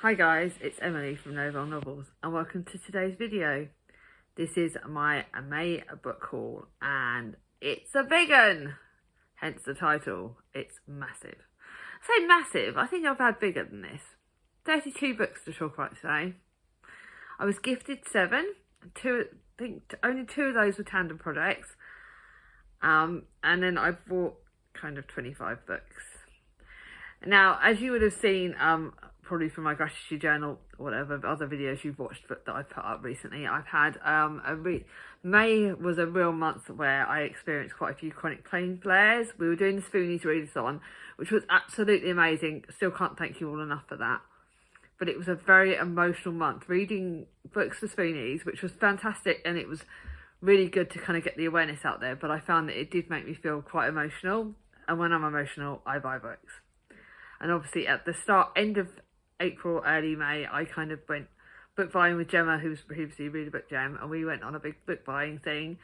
Hi guys, it's Emily from Novel Novels and welcome to today's video. This is my May book haul and it's a big one, hence the title. It's massive. I say massive, I think I've had bigger than this. 32 books to talk about today. I was gifted 7, only 2 of those were tandem projects, and then I bought kind of 25 books. Now, as you would have seen, probably from my gratitude journal or whatever other videos you've watched that I've put up recently, I've had May was a real month where I experienced quite a few chronic pain flares. We were doing the Spoonies readathon, which was absolutely amazing. Still can't thank you all enough for that. But it was a very emotional month, reading books for Spoonies, which was fantastic, and it was really good to kind of get the awareness out there. But I found that it did make me feel quite emotional, and when I'm emotional, I buy books. And obviously at the end of April, early May, I kind of went book buying with Gemma, who was previously Read a Book Gem, and we went on a big book buying thing.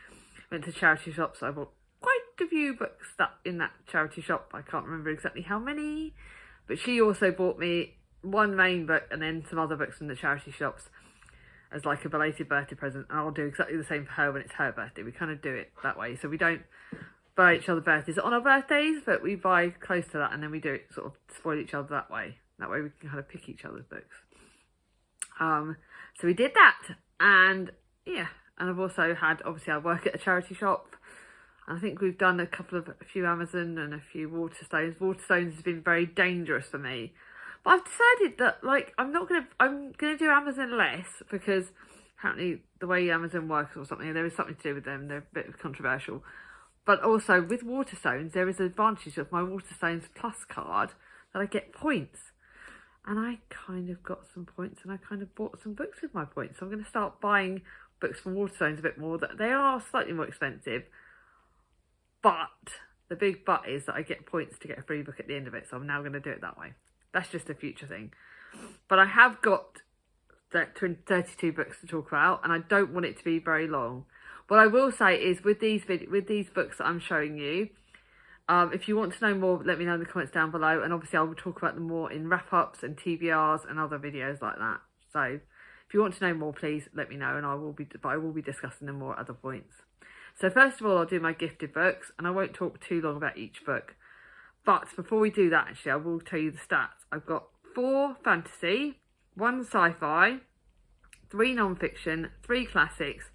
Went to charity shops. I bought quite a few books in that charity shop. I can't remember exactly how many, but she also bought me one main book and then some other books from the charity shops as like a belated birthday present. And I'll do exactly the same for her when it's her birthday. We kind of do it that way, so we don't buy each other birthdays on our birthdays, but we buy close to that and then we do it sort of spoil each other that way. That way we can kind of pick each other's books. So we did that, and yeah, and I've also had, obviously I work at a charity shop, and I think we've done a few Amazon and a few Waterstones. Waterstones has been very dangerous for me, but I've decided that like I'm gonna do Amazon less, because apparently the way Amazon works or something, there is something to do with them. They're a bit controversial. But also with Waterstones, there is an advantage of my Waterstones Plus card that I get points. And I kind of got some points, and I kind of bought some books with my points. So I'm going to start buying books from Waterstones a bit more. They are slightly more expensive, but the big but is that I get points to get a free book at the end of it. So I'm now going to do it that way. That's just a future thing. But I have got 32 books to talk about, and I don't want it to be very long. What I will say is with these books that I'm showing you, if you want to know more, let me know in the comments down below. And obviously I will talk about them more in wrap-ups and TBRs and other videos like that. So if you want to know more, please let me know, and I will be discussing them more at other points. So first of all, I'll do my gifted books, and I won't talk too long about each book. But before we do that, actually, I will tell you the stats. I've got 4 fantasy, 1 sci-fi, 3 non-fiction, 3 classics,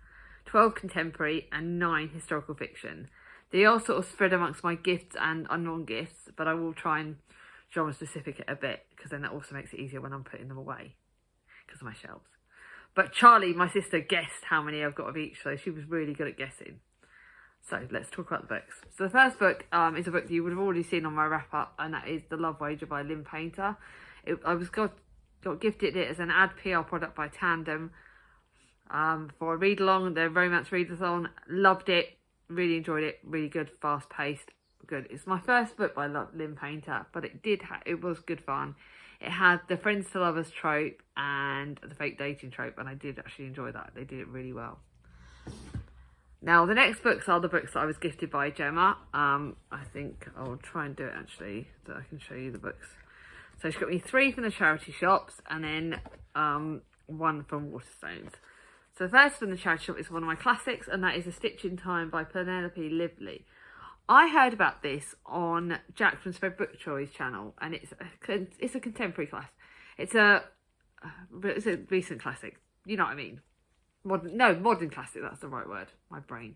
12 contemporary, and 9 historical fiction. They are sort of spread amongst my gifts and unknown gifts, but I will try and genre specific it a bit, because then that also makes it easier when I'm putting them away because of my shelves. But Charlie, my sister, guessed how many I've got of each, so she was really good at guessing. So let's talk about the books. So the first book is a book that you would have already seen on my wrap up, and that is The Love Wager by Lynn Painter. I got gifted it as an ad PR product by Tandem for a read along, their romance readathon. Loved it. Really enjoyed it. Really good, fast paced, good. It's my first book by Lynn Painter, but it was good fun. It had the friends to lovers trope and the fake dating trope, and I did actually enjoy that. They did it really well. Now the next books are the books that I was gifted by Gemma. I think I'll try and do it actually, so I can show you the books. So she got me 3 from the charity shops, and then 1 from Waterstones. So the first from the charity shop is one of my classics, and that is A Stitch in Time by Penelope Lively. I heard about this on Jack from Spread Book Choice channel, and it's a contemporary class. It's a recent classic. You know what I mean? Modern classic. That's the right word. My brain.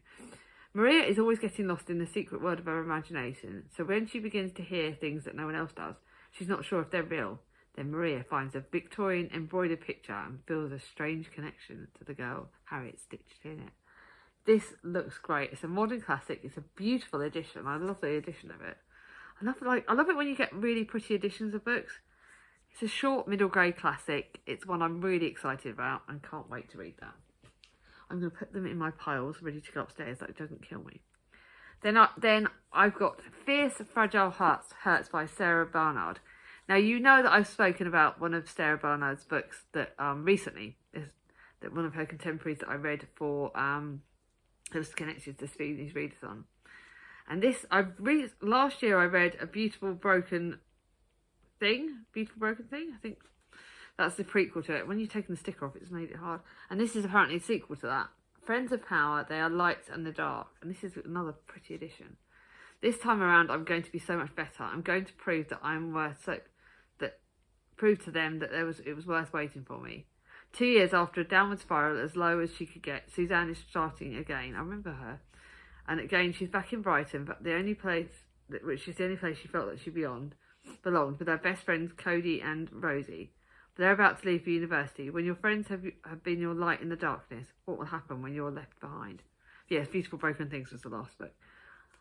Maria is always getting lost in the secret world of her imagination. So when she begins to hear things that no one else does, she's not sure if they're real. Then Maria finds a Victorian embroidered picture and feels a strange connection to the girl Harriet stitched in it. This looks great. It's a modern classic. It's a beautiful edition. I love the edition of it. I love it when you get really pretty editions of books. It's a short middle grade classic. It's one I'm really excited about and can't wait to read that. I'm going to put them in my piles ready to go upstairs so it doesn't kill me. Then I've got Fierce Fragile Hearts by Sarah Barnard. Now, you know that I've spoken about one of Sarah Barnard's books that recently, that one of her contemporaries that I read for, that was connected to Spoonies readathon. And this, last year I read A Beautiful Broken Thing, I think That's the prequel to it. When you've taken the sticker off, it's made it hard. And this is apparently a sequel to that. Friends of Power, They Are Light and the Dark. And this is another pretty edition. This time around, I'm going to be so much better. I'm going to prove that I'm worth prove to them that it was worth waiting for me. 2 years after a downward spiral as low as she could get, Suzanne is starting again. I remember her. And again, she's back in Brighton, but the only place, which is the only place she felt that she belonged, with her best friends Cody and Rosie. But they're about to leave for university. When your friends have been your light in the darkness, what will happen when you're left behind? Yes, Beautiful Broken Things was the last book.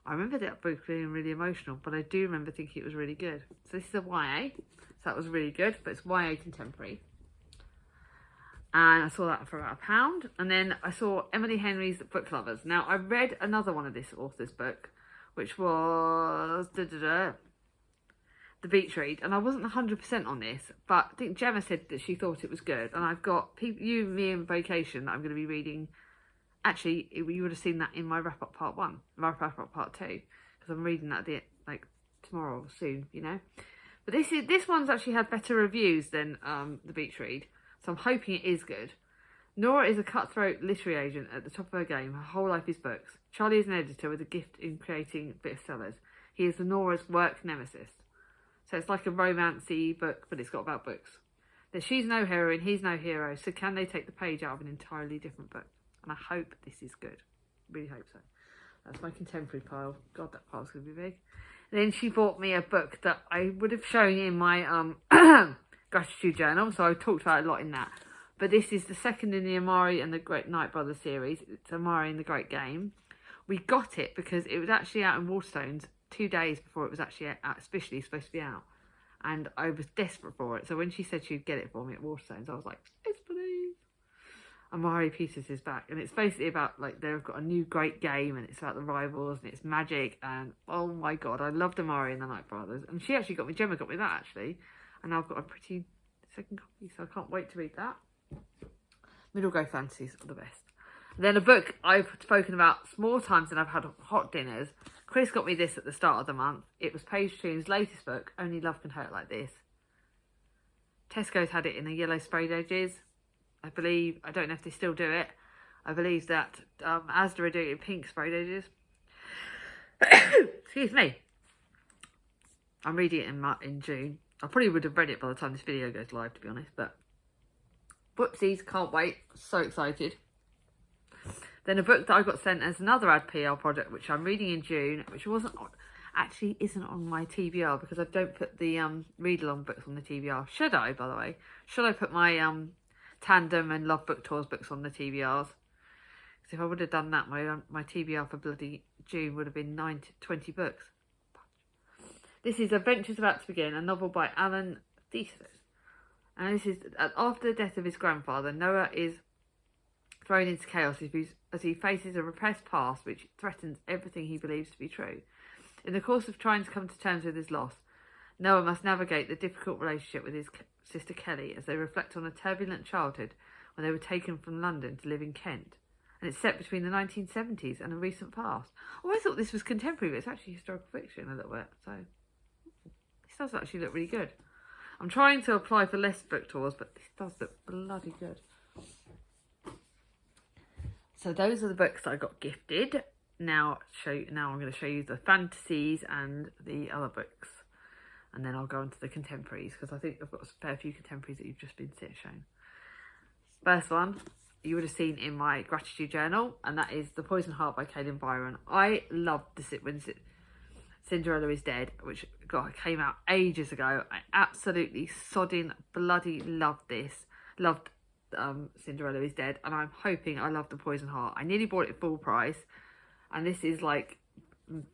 I remember that book being really emotional, but I do remember thinking it was really good. So this is a YA, so that was really good, but it's YA contemporary. And I saw that for about £1. And then I saw Emily Henry's Book Lovers. Now, I read another one of this author's book, which was The Beach Read. And I wasn't 100% on this, but I think Gemma said that she thought it was good. And I've got Me and Vacation that I'm going to be reading. Actually, you would have seen that in my wrap-up part 1, my wrap-up part 2, because I'm reading that tomorrow or soon, you know. But this one's actually had better reviews than The Beach Read. So I'm hoping it is good. Nora is a cutthroat literary agent at the top of her game. Her whole life is books. Charlie is an editor with a gift in creating bestsellers. He is Nora's work nemesis. So it's like a romancy book, but it's got about books. That she's no heroine, he's no hero. So can they take the page out of an entirely different book? And I hope this is good. Really hope so. That's my contemporary pile. God, that pile's going to be big. And then she bought me a book that I would have shown in my gratitude journal, so I talked about it a lot in that. But this is the second in the Omari and the Great Knight Brothers series. It's Omari and the Great Game. We got it because it was actually out in Waterstones 2 days before it was actually officially supposed to be out. And I was desperate for it. So when she said she'd get it for me at Waterstones, I was like, yes, please. Omari Peters is back. And it's basically about, they've got a new great game, and it's about the rivals, and it's magic. And, oh my God, I loved Omari and the Knight Brothers. And she actually Gemma got me that, actually. And I've got a pretty second copy, so I can't wait to read that. Middle grade fantasies are the best. And then a book I've spoken about more times than I've had hot dinners. Chris got me this at the start of the month. It was Paige Toon's latest book, Only Love Can Hurt Like This. Tesco's had it in the yellow sprayed edges. I believe, I don't know if they still do it. I believe that Asda are doing it in pink sprayed edges. Excuse me. I'm reading it in June. I probably would have read it by the time this video goes live, to be honest, but whoopsies, can't wait. So excited. Then a book that I got sent as another ad PR project, which I'm reading in June, which isn't on my TBR because I don't put the read-along books on the TBR. Should I, by the way? Should I put my Tandem and Love Book Tours books on the TBRs? Because if I would have done that, my TBR for bloody June would have been 9 to 20 books. This is Adventures About to Begin, a novel by Alan Thesis. And this is, after the death of his grandfather, Noah is thrown into chaos as he faces a repressed past which threatens everything he believes to be true. In the course of trying to come to terms with his loss, Noah must navigate the difficult relationship with his sister Kelly as they reflect on a turbulent childhood when they were taken from London to live in Kent. And it's set between the 1970s and a recent past. Oh, I thought this was contemporary, but it's actually historical fiction a little bit, so does actually look really good. I'm trying to apply for less book tours, but this does look bloody good. So those are the books that I got gifted. Now I'm going to show you the fantasies and the other books, and then I'll go on to the contemporaries because I think I've got a fair few contemporaries that you've just been shown. First one you would have seen in my gratitude journal, and that is The Poison Heart by Kaylin Byron. I loved when Cinderella is Dead, which came out ages ago. I absolutely sodding bloody loved this. Loved Cinderella is Dead, and I'm hoping I love The Poison Heart. I nearly bought it full price, and this is like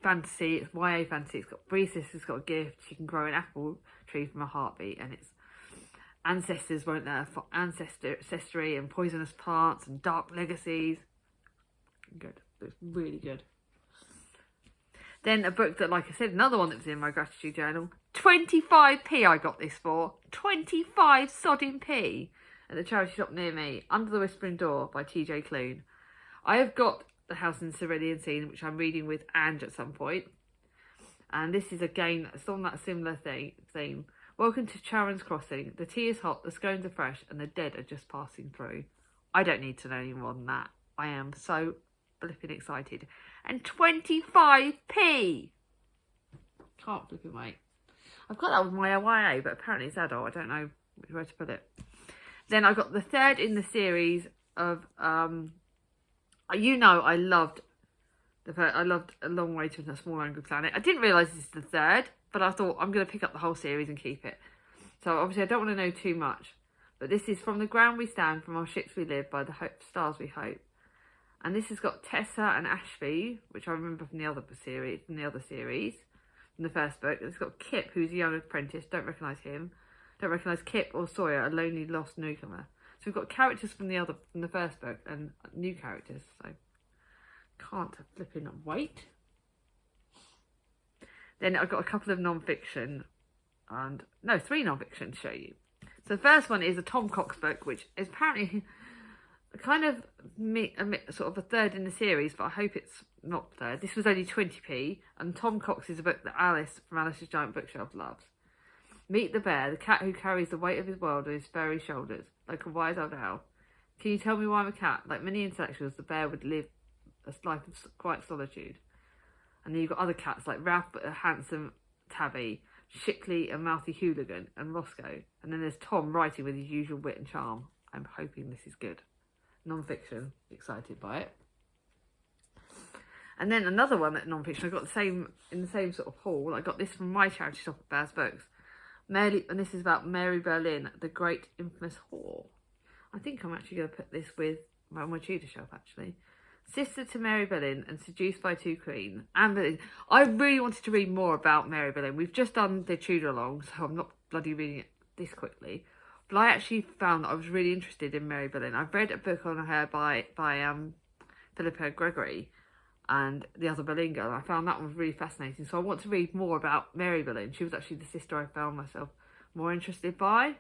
fantasy. It's YA fantasy. It's got Bree Sister's got a gift. She can grow an apple tree from a heartbeat, and it's ancestors won't there for ancestry and poisonous plants and dark legacies. Good. It's really good. Then a book that, like I said, another one that was in my gratitude journal. 25p I got this for. 25 sodding p at the charity shop near me. Under the Whispering Door by TJ Clune. I have got The House in Cerulean Scene, which I'm reading with Ange at some point. And this is again, it's on that similar theme, Welcome to Charon's Crossing. The tea is hot, the scones are fresh, and the dead are just passing through. I don't need to know any more than that. I am so flipping excited. And 25p! Can't flipping wait. I've got that with my YA, but apparently it's adult. I don't know where to put it. Then I got the third in the series of, you know, I loved A Long Way to a Small Angry Planet. I didn't realise this is the third, but I thought I'm going to pick up the whole series and keep it. So obviously I don't want to know too much, but this is From the Ground We Stand, From Our Ships We Live, by the Stars We Hope. And this has got Tessa and Ashby, which I remember from the other series, from the first book. It's got Kip, who's a young apprentice. Don't recognise him. Don't recognise Kip or Sawyer, a lonely lost newcomer. So we've got characters from the first book and new characters. So can't flipping wait. Then I've got a couple of non-fiction, and no, 3 non-fiction to show you. So the first one is a Tom Cox book, which is apparently kind of sort of a third in the series, but I hope it's not third. This was only 20p, and Tom Cox is a book that Alice from Alice's Giant Bookshelf loves. Meet the bear, the cat who carries the weight of his world on his furry shoulders, like a wise old owl. Can you tell me why I'm a cat? Like many intellectuals, the bear would live a life of quiet solitude. And then you've got other cats like Ralph, a handsome tabby, Shickley, a mouthy hooligan, and Roscoe. And then there's Tom writing with his usual wit and charm. I'm hoping this is good. Non-fiction, excited by it. And then another one that non-fiction, I got in the same sort of haul. I got this from my charity shop at Baz Books. And this is about Mary Berlin, the great infamous whore. I think I'm actually going to put this on my Tudor shelf, actually. Sister to Mary Boleyn and seduced by two queen. Anne Boleyn. I really wanted to read more about Mary Boleyn. We've just done the Tudor along, so I'm not bloody reading it this quickly. But I actually found that I was really interested in Mary Boleyn. I've read a book on her by Philippa Gregory and the other Boleyn girl. I found that one was really fascinating. So I want to read more about Mary Boleyn. She was actually the sister I found myself more interested by.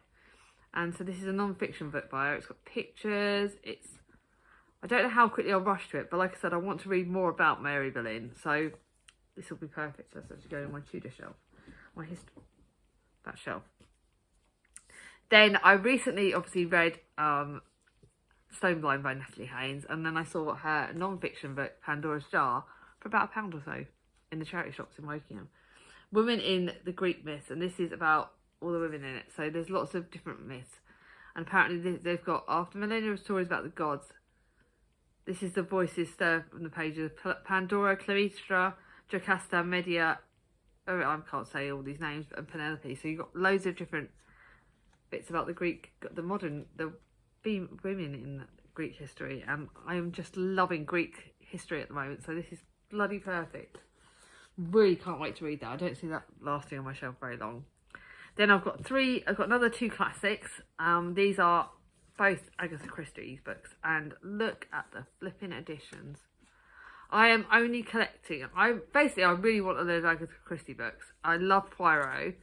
And so this is a non-fiction book by her. It's got pictures. I don't know how quickly I'll rush to it, but like I said, I want to read more about Mary Boleyn. So this will be perfect. So that's actually going on my Tudor shelf. That shelf. Then I recently obviously read Stoneblind by Natalie Haynes, and then I saw her non-fiction book, Pandora's Jar, for about £1 or so in the charity shops in Wokingham. Women in the Greek myths, and this is about all the women in it. So there's lots of different myths. And apparently they've got, after millennia of stories about the gods, this is the voices stirred from the pages of Pandora, Cleopatra, Jocasta, Medea, I can't say all these names, and Penelope. So you've got loads of different bits about the women in Greek history. And I am just loving Greek history at the moment. So this is bloody perfect. Really can't wait to read that. I don't see that lasting on my shelf very long. Then I've got another 2 classics. These are both Agatha Christie's books, and look at the flipping editions. I am only collecting, I really want one of those Agatha Christie books. I love Poirot.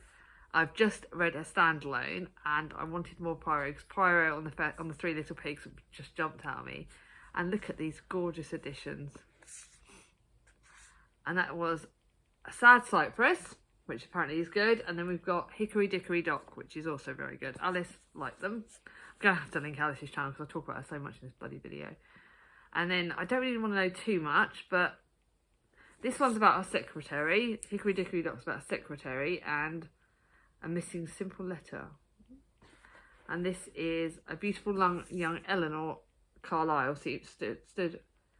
I've just read a standalone, and I wanted more Poirot, because Poirot on the Three Little Pigs just jumped out at me. And look at these gorgeous editions. And that was A Sad Cypress, which apparently is good, and then we've got Hickory Dickory Dock, which is also very good. Alice liked them. I'm going to have to link Alice's channel because I talk about her so much in this bloody video. And then I don't really want to know too much, but this one's about a secretary. Hickory Dickory Dock's about a secretary and a missing simple letter. And this is a beautiful young Eleanor Carlyle stood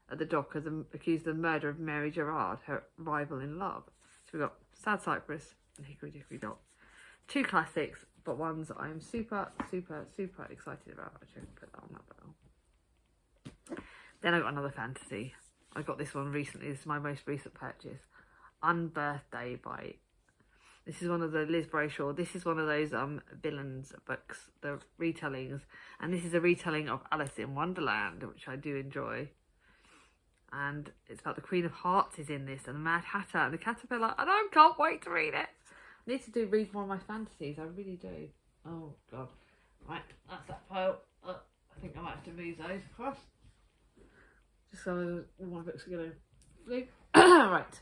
at the dock as accused of the murder of Mary Gerard, her rival in love. So we've got Sad Cypress and Hickory Dickory Dock. 2 classics, but ones that I'm super, super, super excited about. Actually, I'll put that on that bell. Then I got another fantasy. I got this one recently. This is my most recent purchase. Unbirthday by... This is one of the Liz Brayshaw. This is one of those villains books, the retellings. And this is a retelling of Alice in Wonderland, which I do enjoy. And it's about the Queen of Hearts is in this, and the Mad Hatter and the Caterpillar. And I can't wait to read it. I need to read more of my fantasies. I really do. Oh, God. Right, that's that pile. I think I might have to move those across. Just so all my books are going to flee. Right.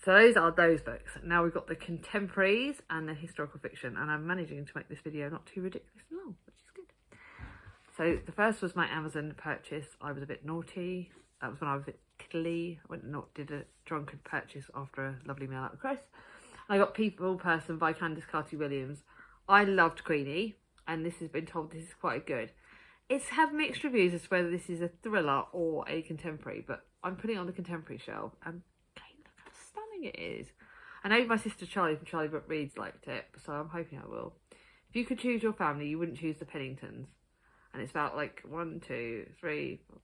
So those are those books. Now we've got the contemporaries and the historical fiction, and I'm managing to make this video not too ridiculous long, which is good. So the first was my Amazon purchase. I was a bit naughty. That was when I was a bit tiddly. I went and did a drunken purchase after a lovely meal out of Chris. I got People Person by Candice Carty-Williams. I loved Queenie, and this has been told this is quite good. It's had mixed reviews as to whether this is a thriller or a contemporary, but I'm putting it on the contemporary shelf, and okay, look how stunning it is. I know my sister Charlie from Charlie Book Reads liked it, so I'm hoping I will. If you could choose your family, you wouldn't choose the Penningtons. And it's about like 1, 2, 3, 4,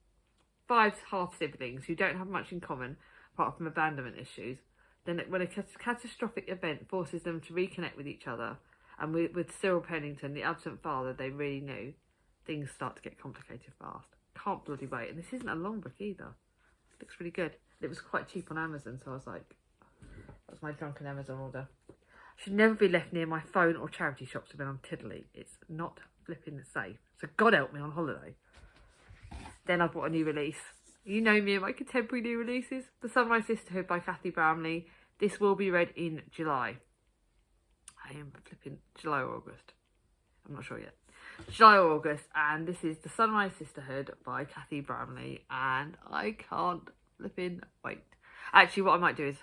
5 half siblings who don't have much in common apart from abandonment issues. Then when a catastrophic event forces them to reconnect with each other, and with Cyril Pennington, the absent father they really knew, things start to get complicated fast. Can't bloody wait. And this isn't a long book either. It looks really good. It was quite cheap on Amazon, so I was like, that was my drunken Amazon order. Should never be left near my phone or charity shops when I'm tiddly. It's not flipping safe. So God help me on holiday. Then I bought a new release. You know me and my contemporary new releases. The Sunrise Sisterhood by Cathy Brownlee. This will be read in July. I am flipping July or August. I'm not sure yet. July or August. And this is The Sunrise Sisterhood by Cathy Brownlee. And I can't flipping wait. Actually, what I might do is,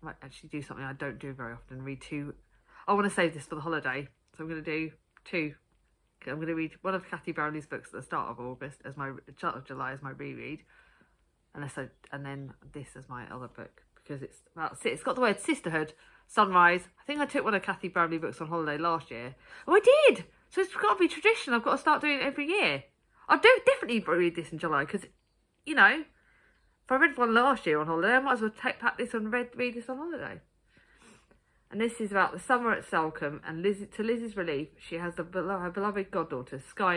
I might actually do something I don't do very often. Read two. I want to save this for the holiday. So I'm going to do two. I'm going to read one of Cathy Brownlee's books at the start of August, as my start of July as my reread. And then this as my other book, because it's got the word sisterhood, sunrise. I think I took one of Cathy Brownlee books on holiday last year. Oh, I did. So it's got to be tradition. I've got to start doing it every year. I'll definitely read this in July, because, you know, if I read one last year on holiday, I might as well pack this and read this on holiday. And this is about the summer at Salcombe, and to Liz's relief, she has her beloved goddaughters, Sky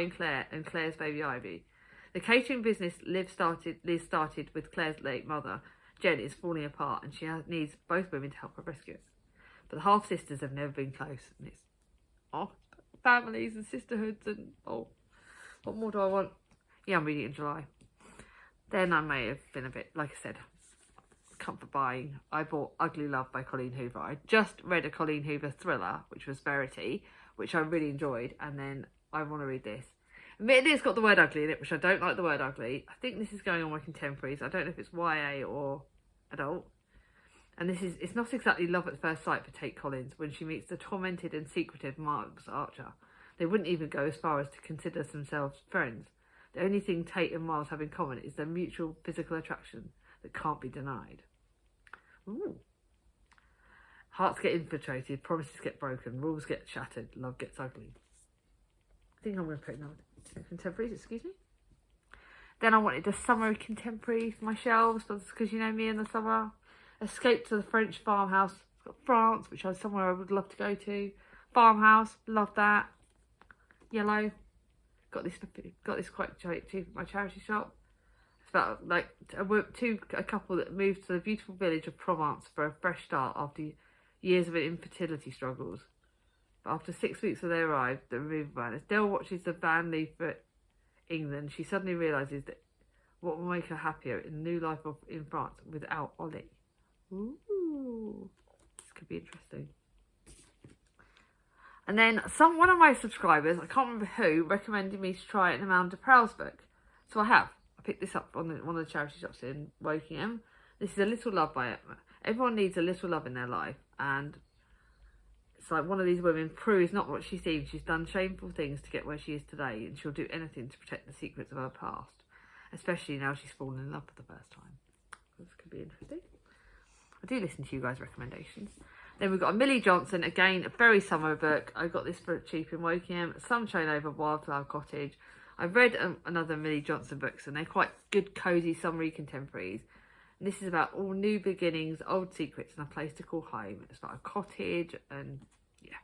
and Claire's baby Ivy. The catering business Liz started with Claire's late mother, Jen, is falling apart, and she needs both women to help her rescue it. But the half-sisters have never been close, and it's, families and sisterhoods, and, what more do I want? Yeah, I'm reading it in July. Then I may have been a bit, like I said, comfort buying. I bought Ugly Love by Colleen Hoover. I just read a Colleen Hoover thriller, which was Verity, which I really enjoyed, and then I want to read this. Admittedly, it's got the word ugly in it, which I don't like the word ugly. I think this is going on my contemporaries. I don't know if it's YA or adult. And it's not exactly love at first sight for Tate Collins when she meets the tormented and secretive Miles Archer. They wouldn't even go as far as to consider themselves friends. The only thing Tate and Miles have in common is their mutual physical attraction that can't be denied. Ooh. Hearts get infiltrated, promises get broken, rules get shattered, love gets ugly. I think I'm going to put another contemporaries, excuse me. Then I wanted a summer contemporary for my shelves, because you know me in the summer. Escape to the French farmhouse. It's got France, which is somewhere I would love to go to. Farmhouse, love that. Yellow. Got this quite cheap at my charity shop. It's about like a couple that moved to the beautiful village of Provence for a fresh start after years of infertility struggles. But after 6 weeks of their arrival, the removal van, as Dell watches the van leave for England, she suddenly realises that what will make her happier in the new life in France without Ollie. Ooh, this could be interesting. And then one of my subscribers, I can't remember who, recommended me to try an Amanda Prowse book. So I have. I picked this up on one of the charity shops in Wokingham. This is A Little Love by Emma. Everyone needs a little love in their life, and it's like one of these women, Prue is not what she seems. She's done shameful things to get where she is today, and she'll do anything to protect the secrets of her past, especially now she's fallen in love for the first time. This could be interesting. I do listen to you guys' recommendations. Then we've got a Millie Johnson, again, a very summer book. I got this for cheap in Wokingham. Sunshine Over Wildflower Cottage. I've read another Millie Johnson books, and they're quite good, cosy, summery contemporaries. And this is about all new beginnings, old secrets, and a place to call home. It's about a cottage, and yeah.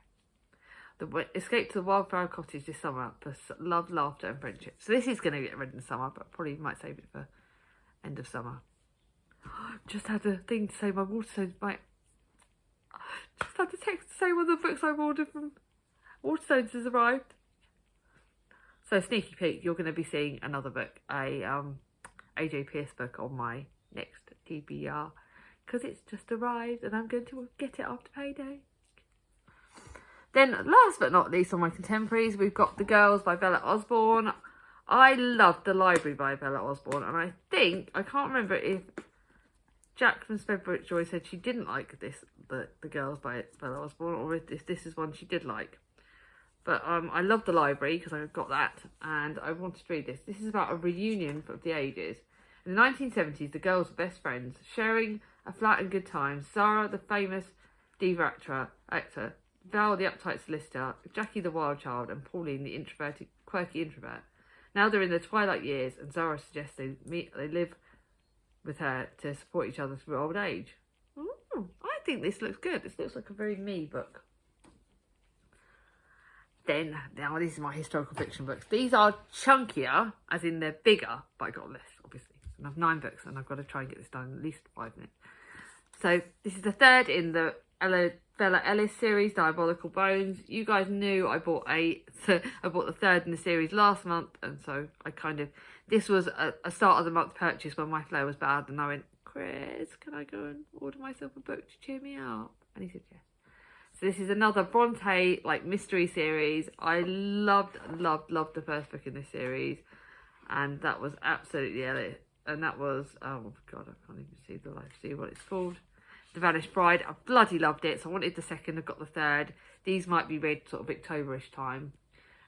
The escape to the Wildflower Cottage this summer for love, laughter, and friendship. So this is going to get read in the summer, but I probably might save it for end of summer. Just had a thing to say my Waterstones just had a text to say one of the books I've ordered from Waterstones has arrived. So sneaky peek, you're going to be seeing another book, a AJ Pierce book on my next TBR because it's just arrived and I'm going to get it after payday. Then last but not least on my contemporaries, we've got The Girls by Bella Osborne. I loved The Library by Bella Osborne, and I can't remember if Jack from Spedbrook Joy said she didn't like the Girls by Bella Osborne, or if this is one she did like. But I love The Library because I got that, and I wanted to read this. This is about a reunion of the ages. In the 1970s, the girls were best friends, sharing a flat and good time. Sarah, the famous diva actor, Val, the uptight solicitor, Jackie, the wild child, and Pauline, the introverted, quirky introvert. Now they're in their twilight years, and Zara suggests they live with her to support each other through old age. Ooh, I think this looks good. This looks like a very me book. Then, now these are my historical fiction books. These are chunkier, as in they're bigger, but I got less, obviously. And I have 9 books, and I've got to try and get this done in at least 5 minutes. So, this is the third in the Bella Ellis series, Diabolical Bones. You guys knew I bought the third in the series last month, and so this was a start of the month purchase when my flow was bad, and I went, Chris, can I go and order myself a book to cheer me up? And he said yes. So this is another Bronte mystery series. I loved the first book in this series, and that was absolutely Ellis. And that was, oh god, I can't even see what it's called. The Vanished Bride. I bloody loved it, so I wanted the second, I got the third. These might be read sort of October-ish time.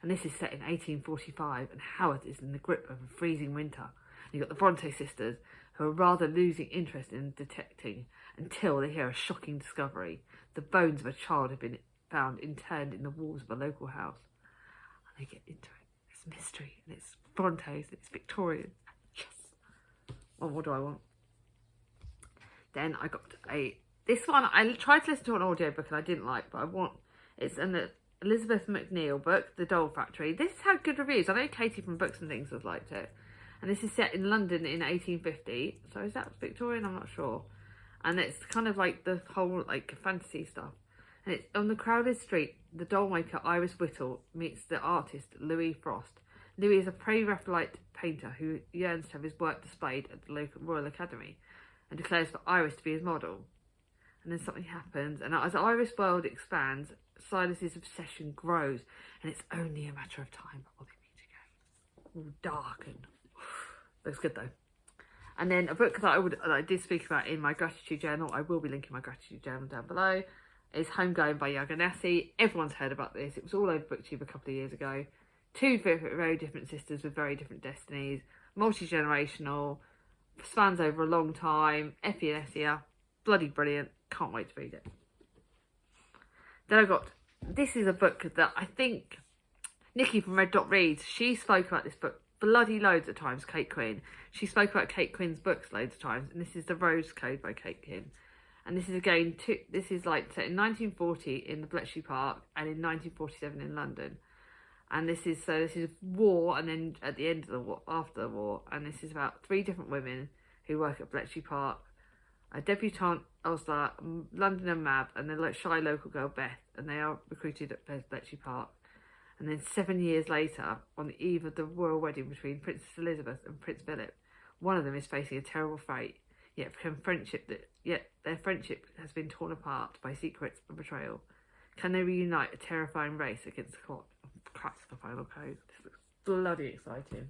And this is set in 1845, and Howard is in the grip of a freezing winter. And you've got the Bronte sisters, who are rather losing interest in detecting until they hear a shocking discovery. The bones of a child have been found interned in the walls of a local house. And they get into it. It's mystery, and it's Bronte's, it's Victorian. Yes! Well, what do I want? Then I got this one, I tried to listen to an audiobook and I didn't like, but it's an Elizabeth McNeil book, The Doll Factory. This had good reviews. I know Katie from Books and Things has liked it. And this is set in London in 1850. So is that Victorian? I'm not sure. And it's kind of like the whole fantasy stuff. And it's on the crowded street, the doll maker Iris Whittle meets the artist Louis Frost. Louis is a pre-Raphaelite painter who yearns to have his work displayed at the local Royal Academy, and declares for Iris to be his model. And then something happens, and as Iris' world expands, Silas's obsession grows, and it's only a matter of time before they meet again. All dark and looks good though. And then a book that I did speak about in my gratitude journal, I will be linking my gratitude journal down below, is Homegoing by Yaganassi. Everyone's heard about this. It was all over BookTube a couple of years ago. 2 very different sisters with very different destinies, multi-generational, spans over a long time. Effie and Essia, bloody brilliant. Can't wait to read it. Then I got, this is a book that I think Nikki from Red Dot Reads, she spoke about this book bloody loads of times, Kate Quinn. She spoke about Kate Quinn's books loads of times, and this is The Rose Code by Kate Quinn. And this is again, this is set in 1940 in the Bletchley Park and in 1947 in London. And this is war, and then at the end of the war, after the war, and this is about 3 different women who work at Bletchley Park. A debutante, Elsa, London and Mab, and the shy local girl Beth, and they are recruited at Bletchley Park. And then 7 years later, on the eve of the royal wedding between Princess Elizabeth and Prince Philip, one of them is facing a terrible fate, yet their friendship has been torn apart by secrets and betrayal. Can they reunite a terrifying race against the clock? Cracks the final code. This looks bloody exciting.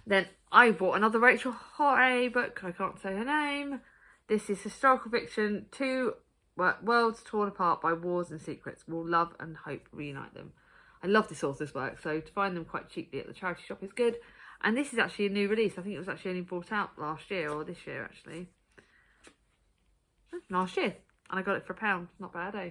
Then I bought another Rachel Hoare book. I can't say her name. This is historical fiction. 2 worlds torn apart by wars and secrets will love and hope reunite them. I love this author's work, so to find them quite cheaply at the charity shop is good. And this is actually a new release. I think it was actually only brought out last year, or this year actually. Last year. And I got it for £1. Not bad, eh?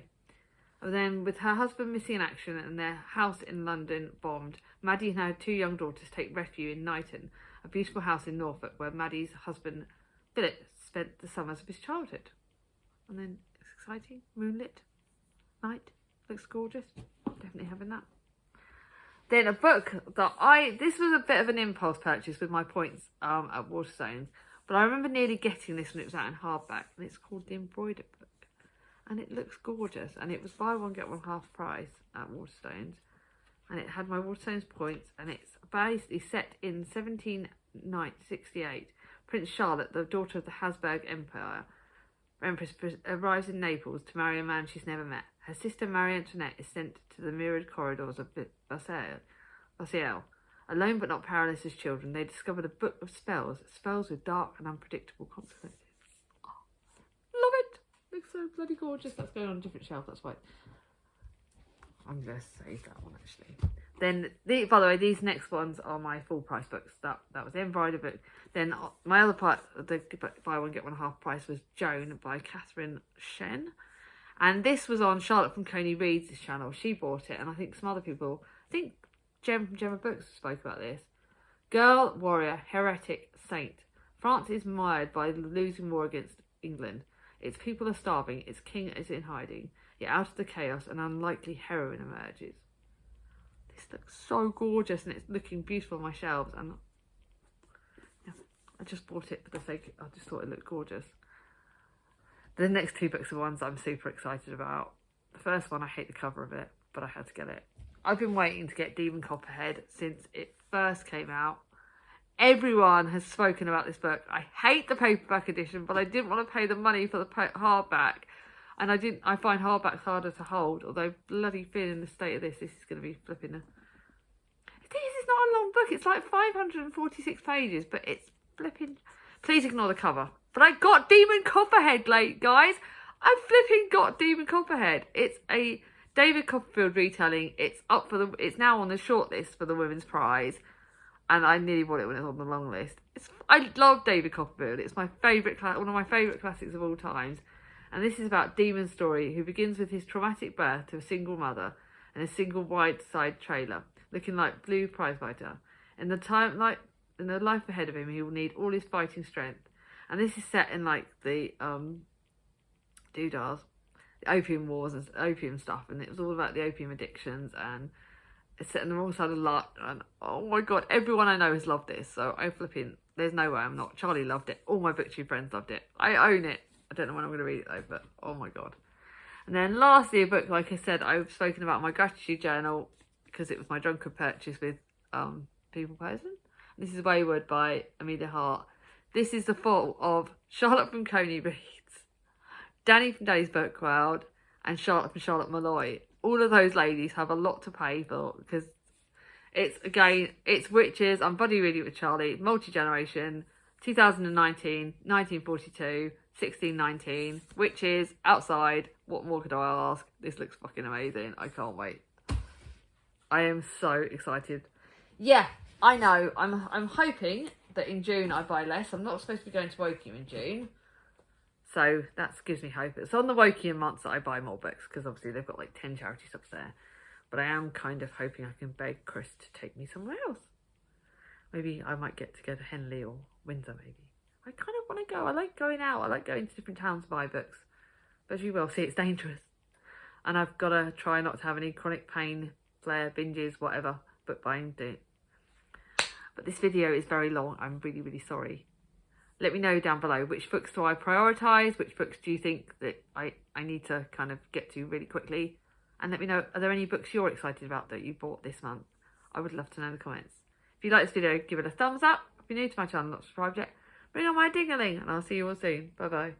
And then, with her husband missing in action and their house in London bombed, Maddie and her 2 young daughters take refuge in Knighton, a beautiful house in Norfolk where Maddie's husband Philip spent the summers of his childhood. And then it's exciting, moonlit night, looks gorgeous. Definitely having that. Then a book that this was a bit of an impulse purchase with my points at Waterstones, but I remember nearly getting this when it was out in hardback, and it's called The Embroidered book. And it looks gorgeous, and it was buy one get one half price at Waterstones, and it had my Waterstones points, and it's basically set in 1768 Prince Charlotte, the daughter of the Habsburg Empress, arrives in Naples to marry a man she's never met. Her sister Marie Antoinette is sent to the mirrored corridors of Versailles. Alone but not powerless as children, they discovered a book of spells with dark and unpredictable consequences. Oh, love it! Looks so bloody gorgeous. That's going on a different shelf, that's why. I'm going to save that one, actually. Then, by the way, these next ones are my full price books. That was the Embroidered book. Then my other part of the buy one get one half price was Joan by Catherine Shen. And this was on Charlotte from Coney Reads' channel. She bought it, and I think some other people, I think Jem from Gemma Books spoke about this. Girl, warrior, heretic, saint. France is mired by the losing war against England. Its people are starving, its king is in hiding. Yet out of the chaos, an unlikely heroine emerges. This looks so gorgeous, and it's looking beautiful on my shelves. And yeah, I just bought it for the sake. I just thought it looked gorgeous. The next two books are ones I'm super excited about. The first one, I hate the cover of it, but I had to get it. I've been waiting to get Demon Copperhead since it first came out. Everyone has spoken about this book. I hate the paperback edition, but I didn't want to pay the money for the hardback. And I find hardbacks harder to hold, although bloody thin in the state of this is going to be flipping. This is not a long book. It's like 546 pages, but it's flipping. Please ignore the cover. But I got Demon Copperhead late, guys. I flipping got Demon Copperhead. It's a David Copperfield retelling. It's up for it's now on the shortlist for the Women's Prize, and I nearly bought it when it was on the long list. I love David Copperfield. It's my favourite, one of my favourite classics of all times. And this is about Demon's story, who begins with his traumatic birth to a single mother and a single wide-side trailer, looking like blue prizefighter. In the life ahead of him, he will need all his fighting strength. And this is set in like the doodahs, the opium wars and opium stuff, and it was all about the opium addictions, and it's set in the wrong side of luck. And oh my god, everyone I know has loved this, so there's no way I'm not. Charlie loved it. All my booktube friends loved it. I own it. I don't know when I'm going to read it though, but oh my god. And then lastly, a book, like I said, I've spoken about my gratitude journal because it was my drunken purchase with People Person. This is Wayward by Amelia Hart. This is the fault of Charlotte from Coney Reads, Danny from Danny's Book World, and Charlotte from Charlotte Malloy. All of those ladies have a lot to pay for because it's witches. I'm buddy reading with Charlie, multi-generation, 2019, 1942, 1619, witches, outside. What more could I ask? This looks fucking amazing. I can't wait. I am so excited. Yeah, I know. I'm hoping that in June I buy less. I'm not supposed to be going to Wokium in June, so that gives me hope. It's on the Wokium months that I buy more books because obviously they've got like 10 charity shops there. But I am kind of hoping I can beg Chris to take me somewhere else. Maybe I might get to go to Henley or Windsor maybe. I kind of want to go. I like going out. I like going to different towns to buy books. But as you will see, it's dangerous. And I've got to try not to have any chronic pain, flare, binges, whatever, book buying do. But this video is very long. I'm really, really sorry. Let me know down below, which books do I prioritise? Which books do you think that I need to kind of get to really quickly? And let me know, are there any books you're excited about that you bought this month? I would love to know in the comments. If you like this video, give it a thumbs up. If you're new to my channel, not subscribed yet, ring on my ding-a-ling, and I'll see you all soon. Bye bye.